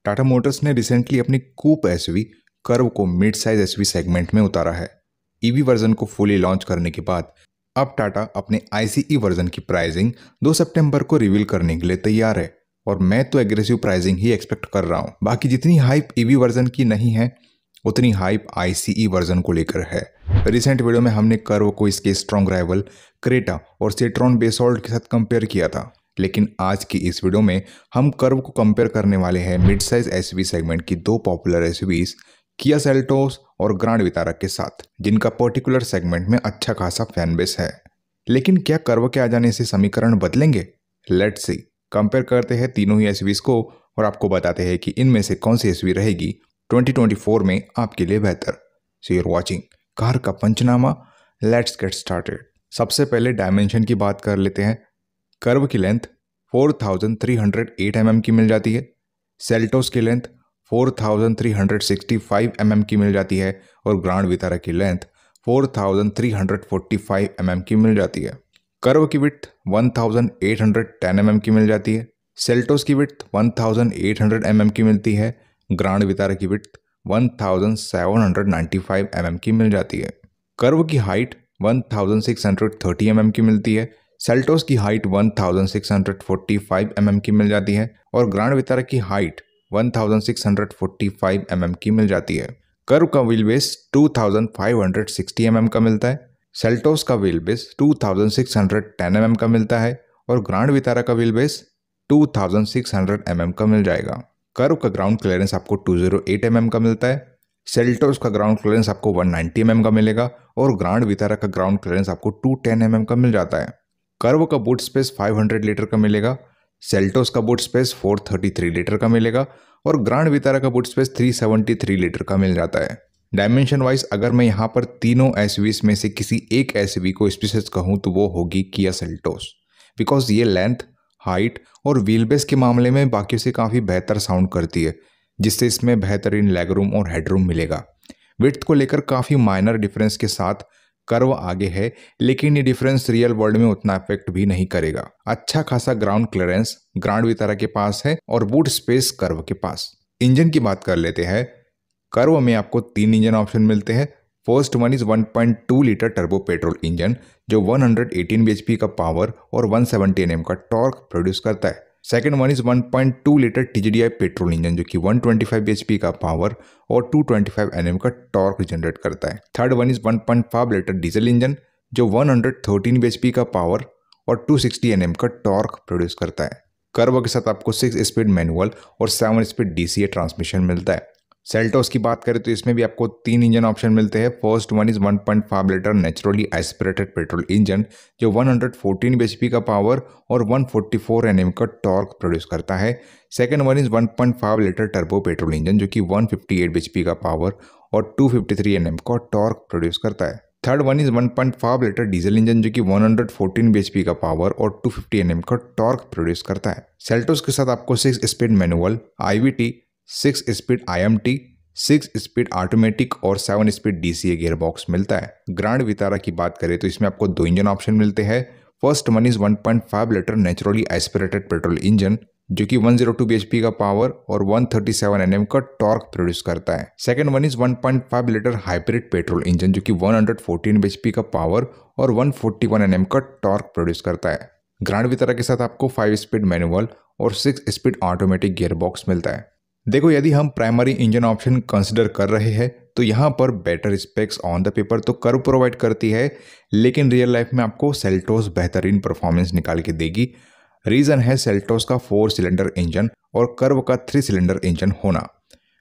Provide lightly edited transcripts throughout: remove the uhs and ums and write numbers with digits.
Tata Motors ने recently अपनी कूप SUV curve को मिड साइज एसयूवी सेगमेंट में उतारा है। ईवी वर्जन को फुली लॉन्च करने के बाद अब टाटा अपने आईसीई वर्जन की प्राइसिंग 2 सितंबर को रिवील करने के लिए तैयार है और मैं तो एग्रेसिव प्राइसिंग ही एक्सपेक्ट कर रहा हूं। बाकी जितनी हाइप ईवी वर्जन की नहीं है उतनी हाइप आईसीई वर्जन को लेकर है। रिसेंट वीडियो में हमने कर्व को इसके स्ट्रॉन्ग राइवल क्रेटा और सेट्रॉन बेसॉल्ट के साथ कंपेयर किया था, लेकिन आज की इस वीडियो में हम कर्व को कंपेयर करने वाले हैं मिड साइज एसयूवी सेगमेंट की दो पॉपुलर एसयूवीज किया सेल्टोस और ग्रैंड विटारा के साथ, जिनका पर्टिकुलर सेगमेंट में अच्छा खासा फैन बेस है। लेकिन क्या कर्व के आ जाने से समीकरण बदलेंगे? Let's see. कंपेयर करते हैं तीनों ही एसयूवीज को और आपको बताते हैं कि इनमें से कौन सी एसयूवी रहेगी 2024 में आपके लिए बेहतर। सो यूर वॉचिंग कार का पंचनामा। Let's get started. सबसे पहले डायमेंशन की बात कर लेते हैं। कर्व की लेंथ 4308 mm की मिल जाती है। सेल्टोस की लेंथ 4365 mm की मिल जाती है और ग्रैंड विटारा की लेंथ 4345 mm की मिल जाती है। कर्व की विड्थ 1810 mm की मिल जाती है। सेल्टोस की विड्थ 1800 mm की मिलती है। ग्रैंड विटारा की विड्थ 1795 mm की मिल जाती है। कर्व की हाइट 1630 mm की मिलती है। सेल्टोस की हाइट 1645 mm की मिल जाती है और ग्रैंड विटारा की हाइट 1645 mm की मिल जाती है। कर्व का व्हील बेस 2560 mm का मिलता है। सेल्टोस का व्हील बेस 2610 mm का मिलता है और ग्रैंड विटारा का व्हील बेस 2600 mm का मिल जाएगा। कर्व का ग्राउंड क्लियरेंस आपको 208 mm का मिलता है। सेल्टोस का ग्राउंड क्लियरेंस आपको 190 mm का मिलेगा और ग्रैंड विटारा का ग्राउंड क्लियरेंस आपको 210 mm का मिल जाता है। कर्व का बूट स्पेस 500 लीटर का मिलेगा। सेल्टोस का बूट स्पेस 433 लीटर का मिलेगा और ग्रैंड विटारा का बूट स्पेस 373 लीटर का मिल जाता है। डायमेंशन वाइज अगर मैं यहाँ पर तीनों एसयूवीज में से किसी एक एसयूवी को स्पेसिफिक कहूँ तो वो होगी किया सेल्टोस, बिकॉज ये लेंथ, हाइट और व्हील बेस के मामले में बाकियों से काफ़ी बेहतर साउंड करती है, जिससे इसमें बेहतरीन लेगरूम और हेडरूम मिलेगा। विड्थ को लेकर काफ़ी माइनर डिफरेंस के साथ कर्व आगे है, लेकिन ये डिफरेंस रियल वर्ल्ड में उतना इफेक्ट भी नहीं करेगा। अच्छा खासा ग्राउंड क्लियरेंस ग्रैंड विटारा के पास है और बूट स्पेस कर्व के पास। इंजन की बात कर लेते हैं। कर्व में आपको 3 इंजन ऑप्शन मिलते हैं। First one is 1.2 litre turbo petrol engine जो 118 bhp का पावर और 170 Nm का टॉर्क प्रोड्यूस करता है। Second one is 1.2 litre TGDI petrol engine जो कि 125 bhp का पावर और 225 Nm का टॉर्क जनरेट करता है। Third one is 1.5 litre diesel engine जो 113 bhp का पावर और 260 Nm का टॉर्क प्रोड्यूस करता है। कर्व के साथ आपको 6 स्पीड मैनुअल और 7 स्पीड DCA ट्रांसमिशन मिलता है। सेल्टोस की बात करें तो इसमें भी आपको 3 इंजन ऑप्शन मिलते हैं। First one is 1.5 litre naturally aspirated petrol engine जो 114 bhp का पावर और 144 Nm का टॉर्क प्रोड्यूस करता है। Second one is 1.5 litre turbo petrol engine जो कि 158 bhp का पावर और 253 Nm का टॉर्क प्रोड्यूस करता है। Third one is 1.5 litre diesel engine जो कि 114 bhp का पावर और 250 Nm का टॉर्क प्रोड्यूस करता है। सेल्टोस के साथ आपको 6 speed manual IVT, 6 speed IMT, 6 speed automatic और 7 स्पीड DCA गियर बॉक्स मिलता है। ग्रैंड विटारा की बात करें तो इसमें आपको 2 इंजन ऑप्शन मिलते हैं। First one is 1.5 litre naturally aspirated petrol engine जो कि 102 bhp का पावर और 137 Nm का टॉर्क प्रोड्यूस करता है। Second one is 1.5 litre hybrid petrol engine जो कि 114 bhp का पावर और 141 Nm का टॉर्क प्रोड्यूस करता है। ग्रैंड विटारा के साथ आपको 5 स्पीड मैनुअल और 6 स्पीड ऑटोमेटिक गियर बॉक्स मिलता है। देखो, यदि हम प्राइमरी इंजन ऑप्शन कंसिडर कर रहे हैं तो यहाँ पर better specs on the paper तो कर्व प्रोवाइड करती है, लेकिन रियल लाइफ में आपको सेल्टोस बेहतरीन परफॉर्मेंस निकाल के देगी। रीज़न है सेल्टोस का 4 सिलेंडर इंजन और कर्व का 3 सिलेंडर इंजन होना।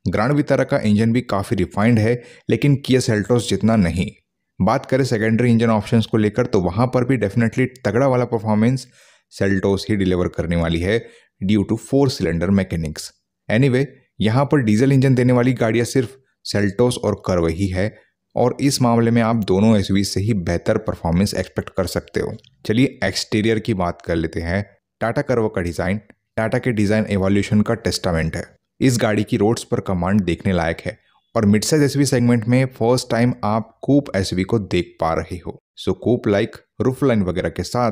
ग्रैंड विटारा का इंजन भी काफ़ी रिफाइंड है, लेकिन किया सेल्टोस जितना नहीं। बात करें सेकेंडरी इंजन ऑप्शंस को लेकर तो वहाँ पर भी डेफिनेटली तगड़ा वाला परफॉर्मेंस सेल्टोस ही डिलीवर करने वाली है due to 4 cylinder mechanics. Anyway, यहाँ पर डीजल इंजन देने वाली गाड़ियाँ सिर्फ सेल्टोस और कर्व ही है और इस मामले में आप दोनों एसयूवी से ही बेहतर परफॉर्मेंस एक्सपेक्ट कर सकते हो। चलिए एक्सटीरियर की बात कर लेते हैं। टाटा कर्व का डिज़ाइन टाटा के डिज़ाइन एवोल्यूशन का टेस्टामेंट है। इस गाड़ी की रोड्स पर कमांड देखने लायक है और मिड साइज एसयूवी सेगमेंट में फर्स्ट टाइम आप कूप एसयूवी को देख पा रहे हो। सो कूप लाइक रूफ लाइन वगैरह के साथ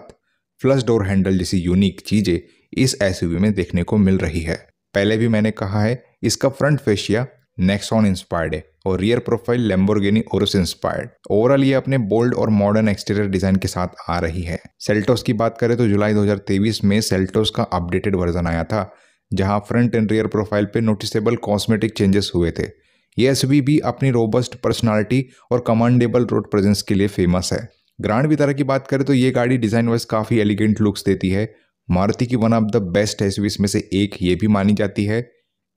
फ्लश डोर हैंडल जैसी यूनिक चीज़ें इस एसयूवी में देखने को मिल रही है। पहले भी मैंने कहा है इसका फ्रंट फेशिया नेक्सॉन इंस्पायर्ड है और rear profile Lamborghini Urus inspired. Overall ये अपने बोल्ड और मॉडर्न एक्सटीरियर डिजाइन के साथ आ रही है। सेल्टोस की बात करें तो जुलाई 2023 में सेल्टोस का अपडेटेड वर्जन आया था, जहां फ्रंट एंड रियर प्रोफाइल पे नोटिसेबल कॉस्मेटिक चेंजेस हुए थे। ये एसयूवी भी अपनी रोबस्ट पर्सनालिटी और कमांडेबल रोड प्रेजेंस के लिए फेमस है। ग्रैंड विटारा की बात करें तो ये गाड़ी डिजाइन वाइज काफी एलिगेंट लुक्स देती है। मारुति की one of the best SUVs में से एक ये भी मानी जाती है।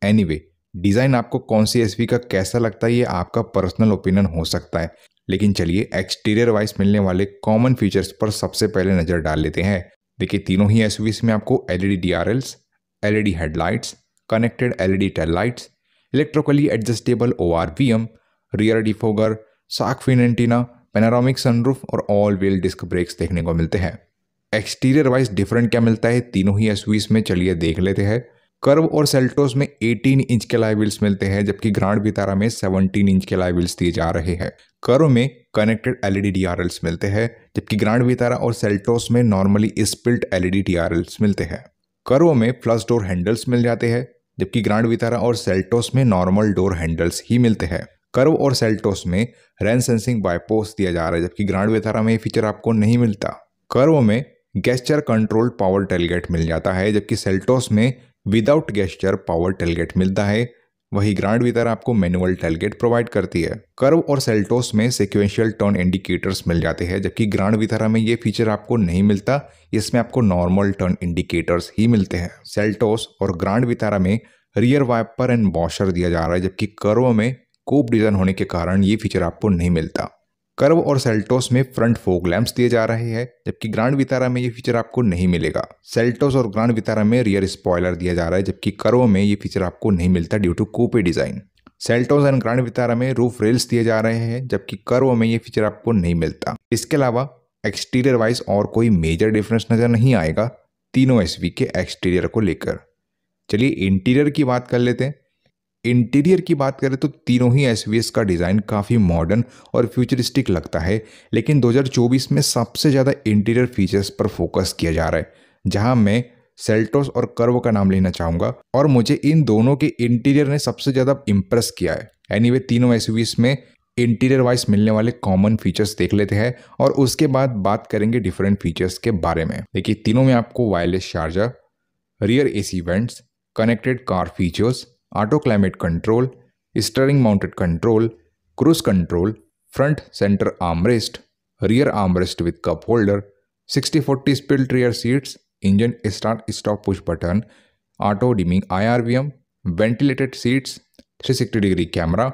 एनीवे, डिजाइन आपको कौन सी एसयूवी का कैसा लगता है ये आपका पर्सनल ओपिनियन हो सकता है, लेकिन चलिए एक्सटीरियर वाइज मिलने वाले कॉमन फीचर्स पर सबसे पहले नजर डाल लेते हैं। देखिए, तीनों ही एसयूवीज में आपको LED DRLs, LED headlights, connected LED tail lights, electrically adjustable ORVM, rear defogger, shark fin antenna, panoramic sunroof और ऑल व्हील डिस्क ब्रेक्स देखने को मिलते हैं। एक्सटीरियर वाइज डिफरेंट क्या मिलता है तीनों ही एसयूवीज में, चलिए देख लेते हैं। कर्व और सेल्टोस में 18 इंच के अलॉय व्हील्स मिलते हैं, जबकि ग्रैंड विटारा में 17 इंच के अलॉय व्हील्स दिए जा रहे हैं। कर्व में कनेक्टेड एलईडी डीआरएल्स मिलते हैं, जबकि ग्रैंड विटारा और सेल्टोस में नॉर्मली स्पिल्ट एलईडी डीआरएल्स मिलते हैं। कर्व में फ्लश डोर हैंडल्स मिल जाते हैं, जबकि ग्रैंड विटारा और सेल्टोस में नॉर्मल डोर हैंडल्स ही मिलते हैं। कर्व और सेल्टोस में रेन सेंसिंग बाईपोस्ट दिया जा रहा है, जबकि ग्रैंड विटारा में ये फीचर आपको नहीं मिलता। कर्व में गेस्चर कंट्रोल्ड पावर टेलगेट मिल जाता है, जबकि सेल्टोस में विदाउट गेस्चर पावर टेलगेट मिलता है। वही ग्रैंड विटारा आपको मैनुअल टेलगेट प्रोवाइड करती है। कर्व और सेल्टोस में सिक्वेंशियल टर्न इंडिकेटर्स मिल जाते हैं, जबकि ग्रैंड विटारा में ये फीचर आपको नहीं मिलता। इसमें आपको नॉर्मल टर्न इंडिकेटर्स ही मिलते हैं। सेल्टोस और ग्रैंड विटारा में रियर वाइपर एंड वॉशर दिया जा रहा है, जबकि कर्व में कूप डिजाइन होने के कारण ये फीचर आपको नहीं मिलता। कर्व और सेल्टोस में फ्रंट फोग लैंप्स दिए जा रहे हैं, जबकि ग्रैंड विटारा में ये फीचर आपको नहीं मिलेगा। सेल्टोस और ग्रैंड विटारा में रियर स्पॉइलर दिया जा रहा है, जबकि कर्व में ये फीचर आपको नहीं मिलता due to coupe design. Seltos and Grand Vitara में रूफ रेल्स दिए जा रहे हैं, जबकि कर्व में ये फीचर आपको नहीं मिलता। इसके अलावा एक्सटीरियर वाइज और कोई मेजर डिफरेंस नजर नहीं आएगा तीनों एसयूवी के एक्सटीरियर को लेकर। चलिए इंटीरियर की बात कर लेते हैं। इंटीरियर की बात करें तो तीनों ही एसयूवीज का डिज़ाइन काफ़ी मॉडर्न और फ्यूचरिस्टिक लगता है, लेकिन 2024 में सबसे ज़्यादा इंटीरियर फीचर्स पर फोकस किया जा रहा है, जहां मैं सेल्टोस और कर्व का नाम लेना चाहूँगा और मुझे इन दोनों के इंटीरियर ने सबसे ज़्यादा इम्प्रेस किया है। एनीवे, तीनों एसयूवीज में इंटीरियर वाइज मिलने वाले कॉमन फीचर्स देख लेते हैं और उसके बाद बात करेंगे डिफरेंट फीचर्स के बारे में। देखिए, तीनों में आपको wireless charger, rear AC vents, connected car features, auto climate control, steering mounted control, cruise control, front centre armrest, rear armrest with cup holder, 60/40 split rear seats, engine start stop push button, auto dimming IRVM, ventilated seats, 360 degree camera,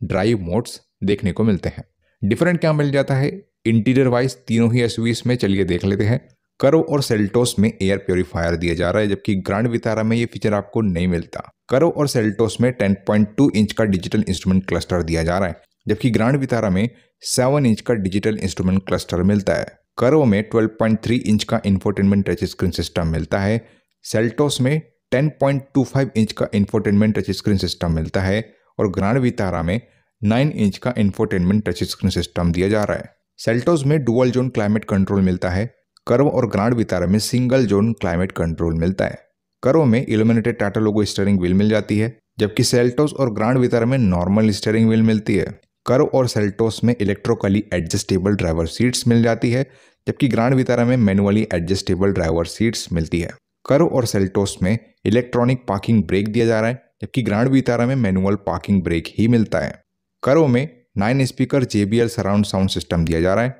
drive modes देखने को मिलते हैं। Different क्या मिल जाता है interior wise तीनों ही SUVs में, चलिए देख लेते हैं। कर्व और सेल्टोस में एयर प्योरीफायर दिया जा रहा है, जबकि ग्रैंड विटारा में ये फीचर आपको नहीं मिलता। कर्व और सेल्टोस में 10.2 इंच का डिजिटल इंस्ट्रूमेंट क्लस्टर दिया जा रहा है, जबकि ग्रैंड विटारा में 7 इंच का डिजिटल इंस्ट्रूमेंट क्लस्टर मिलता है। कर्व में 12.3 इंच का इंफोटेनमेंट टच स्क्रीन सिस्टम मिलता है। सेल्टोस में 10.25 इंच का इंफोटेनमेंट टच स्क्रीन सिस्टम मिलता है और ग्रैंड विटारा में 9 इंच का इंफोटेनमेंट टच स्क्रीन सिस्टम दिया जा रहा है। सेल्टोस में डुअल जोन क्लाइमेट कंट्रोल मिलता है। कर्व और ग्रैंड विटारा में सिंगल जोन क्लाइमेट कंट्रोल मिलता है। कर्व में इल्यूमिनेटेड टाटा लोगो स्टीयरिंग व्हील मिल जाती है, जबकि सेल्टोस और ग्रैंड विटारा में नॉर्मल स्टीयरिंग व्हील मिलती है। कर्व और सेल्टोस में इलेक्ट्रिकली एडजस्टेबल ड्राइवर सीट्स मिल जाती है, जबकि ग्रैंड विटारा में मैनुअली एडजस्टेबल ड्राइवर सीट्स मिलती है। कर्व और सेल्टोस में इलेक्ट्रॉनिक पार्किंग ब्रेक दिया जा रहा है, जबकि ग्रैंड विटारा में मैनुअल पार्किंग ब्रेक ही मिलता है। कर्व में 9 speaker JBL surround sound system दिया जा रहा है।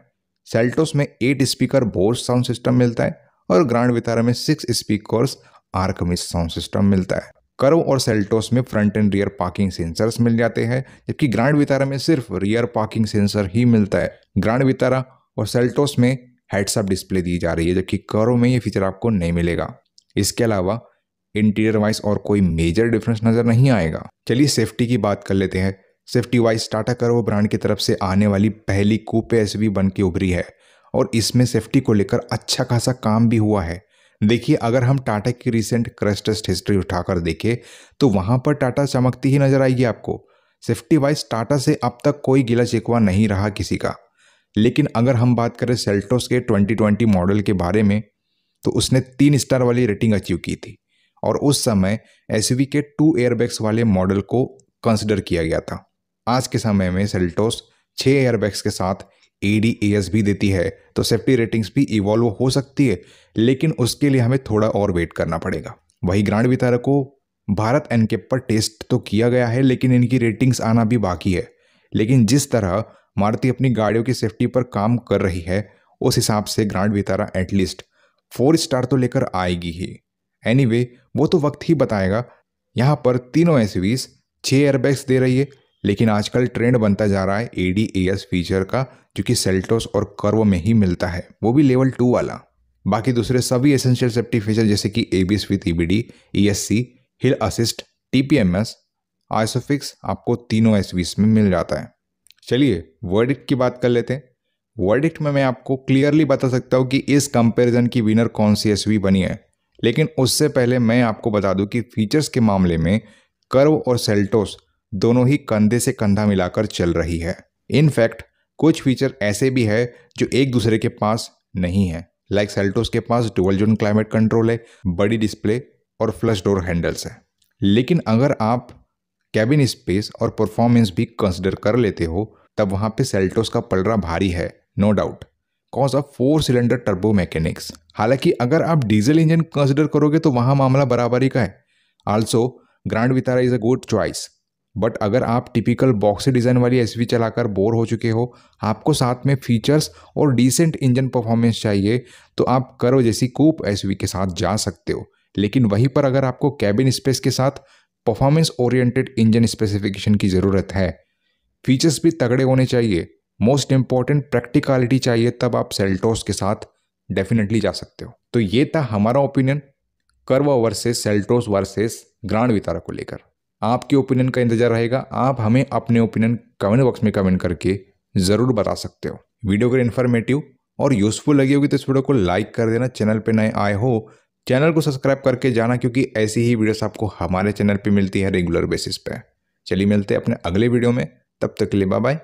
सेल्टोस में 8 स्पीकर बोस साउंड सिस्टम मिलता है और ग्रैंड विटारा में 6 स्पीकर्स आर्कमिस साउंड सिस्टम मिलता है। कर्व और सेल्टोस में front and rear parking sensors मिल जाते हैं, जबकि ग्रैंड विटारा में सिर्फ रियर पार्किंग सेंसर ही मिलता है। ग्रैंड विटारा और सेल्टोस में हेड्स अप डिस्प्ले दी जा रही है, जबकि कर्व में ये फीचर आपको नहीं मिलेगा। इसके अलावा इंटीरियर वाइज और कोई मेजर डिफरेंस नजर नहीं आएगा। चलिए सेफ्टी की बात कर लेते हैं। Safety wise Tata curve brand की तरफ से आने वाली पहली कूपे एसयूवी बन के उभरी है और इसमें सेफ्टी को लेकर अच्छा खासा काम भी हुआ है। देखिए, अगर हम टाटा की रिसेंट क्रैश टेस्ट हिस्ट्री उठाकर देखें तो वहां पर टाटा चमकती ही नजर आएगी आपको। सेफ्टी वाइज टाटा से अब तक कोई गिला शिकवा नहीं रहा किसी का। लेकिन अगर हम बात करें सेल्टोस के 2020 मॉडल के बारे में तो उसने 3 स्टार वाली रेटिंग अचीव की थी और उस समय एसयूवी के 2 एयरबैग्स वाले मॉडल को कंसिडर किया गया था। आज के समय में सेल्टोस 6 एयरबैग्स के साथ ADAS भी देती है, तो सेफ्टी रेटिंग्स भी इवॉल्व हो सकती है, लेकिन उसके लिए हमें थोड़ा और वेट करना पड़ेगा। वही ग्रैंड विटारा को भारत एनकेप पर टेस्ट तो किया गया है, लेकिन इनकी रेटिंग्स आना भी बाकी है। लेकिन जिस तरह मारुति अपनी गाड़ियों की सेफ्टी पर काम कर रही है, उस हिसाब से ग्रैंड विटारा एटलीस्ट 4 स्टार तो लेकर आएगी ही। एनीवे, वो तो वक्त ही बताएगा। यहाँ पर तीनों एसयूवीज 6 एयरबैग्स दे रही है, लेकिन आजकल ट्रेंड बनता जा रहा है ADAS फीचर का, जो कि सेल्टोस और कर्व में ही मिलता है, वो भी लेवल 2 वाला। बाकी दूसरे सभी एसेंशियल सेफ्टी फीचर जैसे कि ABS with EBD, ESC, hill assist, TPMS, isofix आपको तीनों एसयूवीज में मिल जाता है। चलिए वर्डिक्ट की बात कर लेते हैं। वर्डिक्ट में मैं आपको क्लियरली बता सकता हूँ कि इस कंपैरिजन की विनर कौन सी एसयूवी बनी है, लेकिन उससे पहले मैं आपको बता दूं कि फीचर्स के मामले में कर्व और सेल्टोस दोनों ही कंधे से कंधा मिलाकर चल रही है। इनफैक्ट कुछ फीचर ऐसे भी है जो एक दूसरे के पास नहीं है। लाइक सेल्टोस के पास डुअल जोन क्लाइमेट कंट्रोल है, बड़ी डिस्प्ले और फ्लश डोर हैंडल्स है। लेकिन अगर आप कैबिन स्पेस और परफॉर्मेंस भी कंसिडर कर लेते हो, तब वहां पे सेल्टोस का पलड़ा भारी है, no doubt, cause of 4 cylinder turbo mechanics. हालांकि अगर आप डीजल इंजन कंसिडर करोगे तो वहां मामला बराबरी का है। Also grand Vitara is a good choice, but अगर आप टिपिकल बॉक्सी डिजाइन वाली एसयूवी चलाकर बोर हो चुके हो, आपको साथ में फीचर्स और डिसेंट इंजन परफॉर्मेंस चाहिए, तो आप कर्व जैसी कूप एसयूवी के साथ जा सकते हो। लेकिन वहीं पर अगर आपको कैबिन स्पेस के साथ परफॉर्मेंस ओरिएंटेड इंजन स्पेसिफिकेशन की ज़रूरत है, फीचर्स भी तगड़े होने चाहिए, मोस्ट इंपॉर्टेंट प्रैक्टिकलिटी चाहिए, तब आप सेल्टोस के साथ डेफिनेटली जा सकते हो। तो ये था हमारा opinion curve versus Seltos versus grand Vitara को लेकर। आपके ओपिनियन का इंतजार रहेगा। आप हमें अपने ओपिनियन कमेंट बॉक्स में कमेंट करके ज़रूर बता सकते हो। वीडियो अगर इन्फॉर्मेटिव और यूजफुल लगी होगी तो इस वीडियो को लाइक कर देना। चैनल पे नए आए हो चैनल को सब्सक्राइब करके जाना, क्योंकि ऐसी ही वीडियोस आपको हमारे चैनल पे मिलती है रेगुलर बेसिस पे। चलिए मिलते हैं अपने अगले वीडियो में, तब तक के लिए बाय बाय।